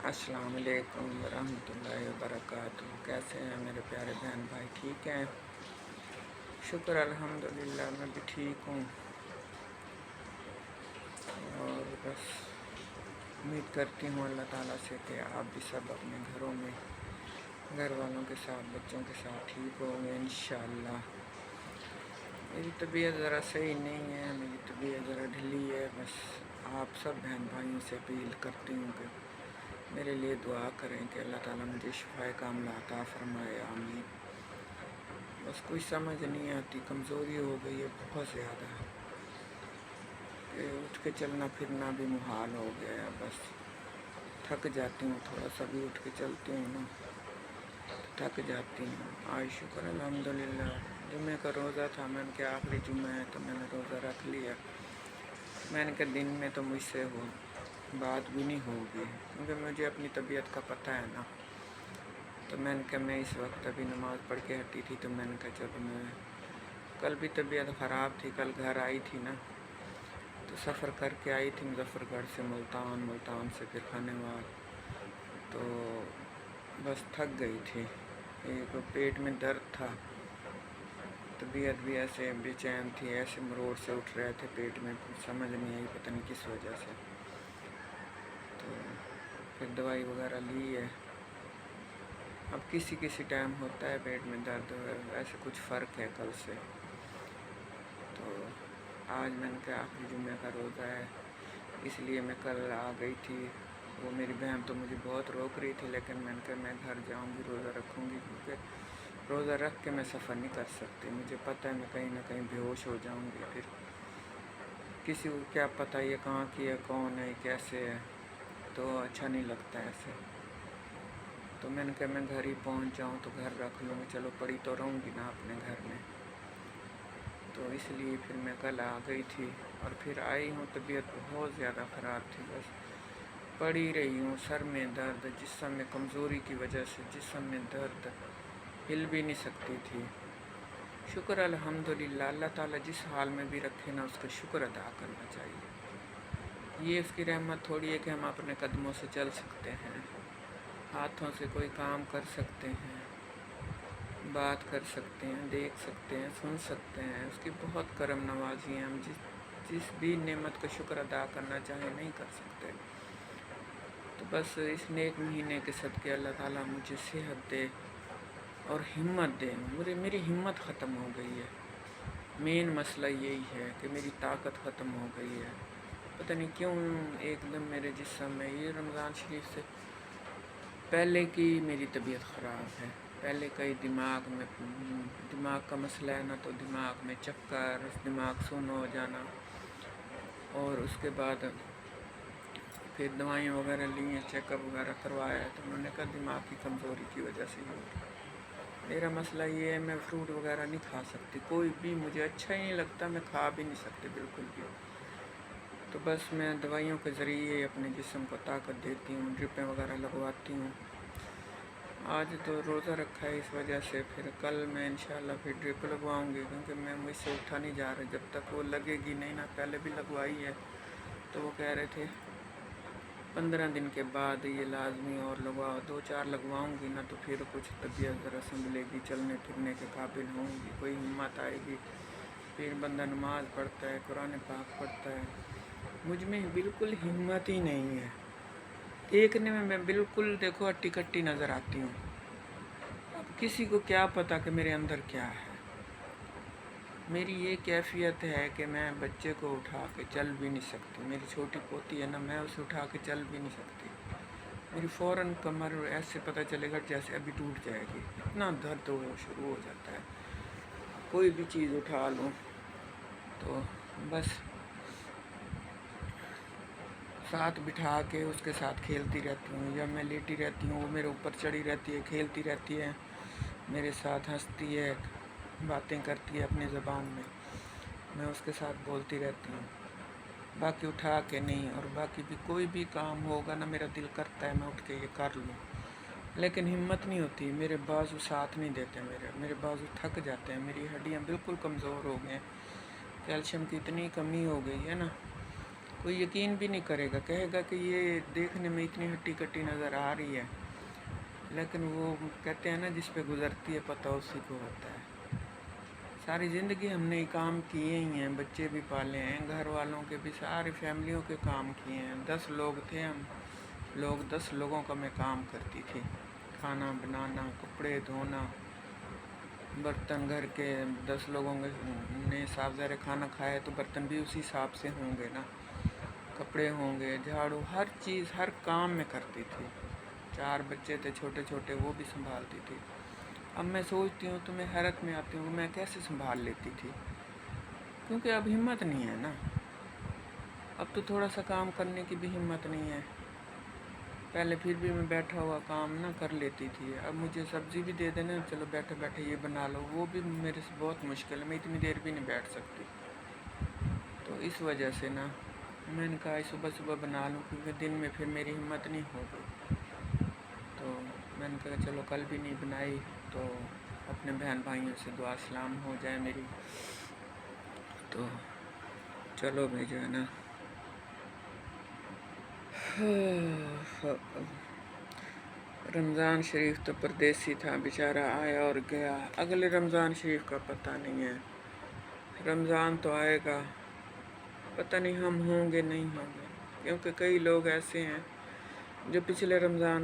अस्सलाम वालेकुम वरहमतुल्लाहि वबरकातुहू। कैसे हैं मेरे प्यारे बहन भाई? ठीक हैं? शुक्र अल्हम्दुलिल्लाह, मैं भी ठीक हूँ। और बस उम्मीद करती हूँ अल्लाह ताला से कि आप भी सब अपने घरों में घर वालों के साथ, बच्चों के साथ ठीक होंगे इंशाअल्लाह। मेरी तबीयत ज़रा सही नहीं है, मेरी तबीयत ज़रा ढिली है। बस आप सब बहन भाइयों से अपील करती हूँ कि मेरे लिए दुआ करें कि अल्लाह ताला मुझे शिफ़ाए कामिला अता फ़रमाए, आमीन। बस कोई समझ नहीं आती, कमज़ोरी हो गई है बहुत ज़्यादा कि उठ के चलना फिरना भी मुहाल हो गया है। बस थक जाती हूँ, थोड़ा सा भी उठ के चलती हूँ ना तो थक जाती हूँ। आज शुक्र अल्हम्दुलिल्लाह जुम्मे का रोज़ा था, मैंने कहा आखिरी जुम्मा है तो मैंने रोज़ा रख लिया। मैंने कहा दिन में तो मुझसे हो बात भी नहीं होगी, क्योंकि मुझे अपनी तबीयत का पता है ना। तो मैंने कहा मैं इस वक्त अभी नमाज़ पढ़ के हटी थी, तो मैंने कहा चलो मैं कल भी तबीयत ख़राब थी, कल घर आई थी ना तो सफ़र करके आई थी मुजफ्फरगढ़ से मुल्तान, मुल्तान से फिर खानेवाल, तो बस थक गई थी। एक पेट में दर्द था, तबीयत भी ऐसे बेचैन थी, ऐसे मरोड़ से उठ रहे थे पेट में, समझ नहीं आई पता नहीं किस वजह से। तो फिर दवाई वगैरह ली है। अब किसी किसी टाइम होता है पेट में दर्द, ऐसे कुछ फ़र्क है कल से। तो आज मैंने कहा आखिरी जुम्मे का रोज़ा है, इसलिए मैं कल आ गई थी। वो मेरी बहन तो मुझे बहुत रोक रही थी, लेकिन मैंने कहा मैं घर जाऊंगी, रोज़ा रखूंगी, क्योंकि रोज़ा रख के मैं सफ़र नहीं कर सकती। मुझे पता है मैं कहीं ना कहीं बेहोश हो जाऊंगी, फिर किसी को क्या पता ये कहाँ की है, कौन है, कैसे है, तो अच्छा नहीं लगता ऐसे। तो मैंने कहा मैं घर ही पहुँच जाऊँ तो घर रख लूँगी, चलो पड़ी तो रहूँगी ना अपने घर में। तो इसलिए फिर मैं कल आ गई थी और फिर आई हूँ। तबीयत बहुत ज़्यादा ख़राब थी, बस पड़ी रही हूँ। सर में दर्द, जिस्म में कमज़ोरी की वजह से जिस्म में दर्द, हिल भी नहीं सकती थी। शुक्र अल्हम्दुलिल्लाह, अल्लाह ताला जिस हाल में भी रखे ना उसका शुक्र अदा करना चाहिए। ये उसकी रहमत थोड़ी है कि हम अपने कदमों से चल सकते हैं, हाथों से कोई काम कर सकते हैं, बात कर सकते हैं, देख सकते हैं, सुन सकते हैं। उसकी बहुत करम नवाजी हैं। हम जिस भी नेमत का शुक्र अदा करना चाहें नहीं कर सकते। तो बस इस नेक महीने के सदके अल्लाह ताला मुझे सेहत दे और हिम्मत दे। मेरी हिम्मत ख़त्म हो गई है। मेन मसला यही है कि मेरी ताकत ख़त्म हो गई है। पता नहीं क्यों एकदम मेरे जिस्म में, ये रमज़ान शरीफ से पहले की मेरी तबीयत ख़राब है। पहले कई दिमाग का मसला है ना, तो दिमाग में चक्कर, दिमाग सुन्न हो जाना, और उसके बाद फिर दवाइयाँ वगैरह ली हैं, चेकअप वगैरह करवाया है, तो उन्होंने कहा दिमाग की कमज़ोरी की वजह से ही हो रहा है। मेरा मसला ये है मैं फ्रूट वगैरह नहीं खा सकती, कोई भी मुझे अच्छा ही नहीं लगता, मैं खा भी नहीं सकती बिल्कुल भी। तो बस मैं दवाइयों के ज़रिए अपने जिस्म को ताकत देती हूँ, ड्रिपें वगैरह लगवाती हूँ। आज तो रोज़ा रखा है इस वजह से, फिर कल मैं इंशाल्लाह फिर ड्रिप लगवाऊँगी, क्योंकि मैं मुझसे उठा नहीं जा रहा जब तक वो लगेगी नहीं ना। पहले भी लगवाई है तो वो कह रहे थे 15 दिन के बाद ये लाजमी और लगवाओ। 2-4 लगवाऊँगी ना तो फिर कुछ तबीयत ज़रा संभलेगी, चलने फिरने के काबिल होंगी, कोई हिम्मत आएगी, फिर बंदा नमाज़ पढ़ता है, कुरान पाक पढ़ता है। मुझ में बिल्कुल हिम्मत ही नहीं है। देखने में मैं बिल्कुल देखो हट्टी कट्टी नज़र आती हूँ। अब किसी को क्या पता कि मेरे अंदर क्या है। मेरी ये कैफियत है कि मैं बच्चे को उठा के चल भी नहीं सकती। मेरी छोटी पोती है ना, मैं उसे उठा के चल भी नहीं सकती। मेरी फ़ौरन कमर ऐसे पता चलेगा जैसे अभी टूट जाएगी, इतना दर्द हो शुरू हो जाता है। कोई भी चीज़ उठा लूँ तो बस साथ बिठा के उसके साथ खेलती रहती हूँ, या मैं लेटी रहती हूँ, वो मेरे ऊपर चढ़ी रहती है, खेलती रहती है, मेरे साथ हंसती है, बातें करती है अपनी ज़बान में, मैं उसके साथ बोलती रहती हूँ। बाकी उठा के नहीं। और बाकी भी कोई भी काम होगा ना, मेरा दिल करता है मैं उठ के ये कर लूँ, लेकिन हिम्मत नहीं होती। मेरे बाजू साथ नहीं देते, मेरे बाजू थक जाते हैं, मेरी हड्डियाँ बिल्कुल कमज़ोर हो गए हैं, कैल्शियम की इतनी कमी हो गई है ना कोई यकीन भी नहीं करेगा, कहेगा कि ये देखने में इतनी हट्टी कट्टी नज़र आ रही है, लेकिन वो कहते हैं ना, जिस पे गुज़रती है पता उसी को होता है। सारी ज़िंदगी हमने ही काम किए ही हैं, बच्चे भी पाले हैं, घर वालों के भी, सारी फैमिलियों के काम किए हैं। 10 लोग थे हम लोग, 10 लोगों का मैं काम करती थी, खाना बनाना, कपड़े धोना, बर्तन घर के। 10 लोगों ने साफ ज़ाहिर खाना खाया तो बर्तन भी उसी हिसाब से होंगे ना, कपड़े होंगे, झाड़ू, हर चीज़, हर काम में करती थी। 4 बच्चे थे छोटे छोटे, वो भी संभालती थी। अब मैं सोचती हूँ तो मैं हैरत में आती हूँ, मैं कैसे संभाल लेती थी, क्योंकि अब हिम्मत नहीं है ना। अब तो थोड़ा सा काम करने की भी हिम्मत नहीं है। पहले फिर भी मैं बैठा हुआ काम ना कर लेती थी, अब मुझे सब्ज़ी भी दे देना, चलो बैठे बैठे ये बना लो, वो भी मेरे से बहुत मुश्किल है, मैं इतनी देर भी नहीं बैठ सकती। तो इस वजह से ना मैंने कहा सुबह सुबह बना लूँ, क्योंकि दिन में फिर मेरी हिम्मत नहीं होगी। तो मैंने कहा चलो कल भी नहीं बनाई तो अपने बहन भाइयों से दुआ सलाम हो जाए मेरी। तो चलो भाई जो है ना, रमज़ान शरीफ तो परदेसी था बेचारा, आया और गया, अगले रमज़ान शरीफ का पता नहीं है। रमज़ान तो आएगा, पता नहीं हम होंगे नहीं होंगे, क्योंकि कई लोग ऐसे हैं जो पिछले रमज़ान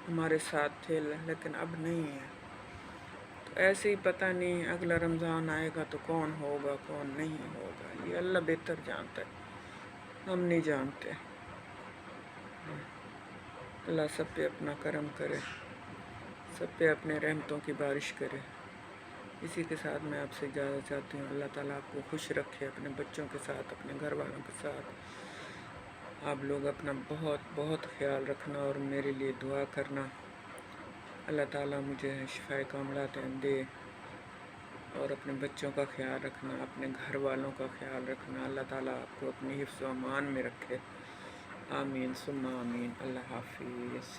हमारे साथ थे लेकिन अब नहीं है। तो ऐसे ही पता नहीं अगला रमज़ान आएगा तो कौन होगा कौन नहीं होगा, ये अल्लाह बेहतर जानता है, हम नहीं जानते। अल्लाह सब पे अपना करम करे, सब पे अपने रहमतों की बारिश करे। इसी के साथ मैं आपसे इजाज़त चाहती हूँ। अल्लाह ताला आपको खुश रखे, अपने बच्चों के साथ, अपने घर वालों के साथ। आप लोग अपना बहुत बहुत ख्याल रखना और मेरे लिए दुआ करना। अल्लाह ताला मुझे शिफाए कामला दे, और अपने बच्चों का ख्याल रखना, अपने घर वालों का ख्याल रखना। अल्लाह ताला आपको अपनी हिफ्ज़ व अमान में रखे। आमीन सुम्मा आमीन। अल्लाह हाफिज़।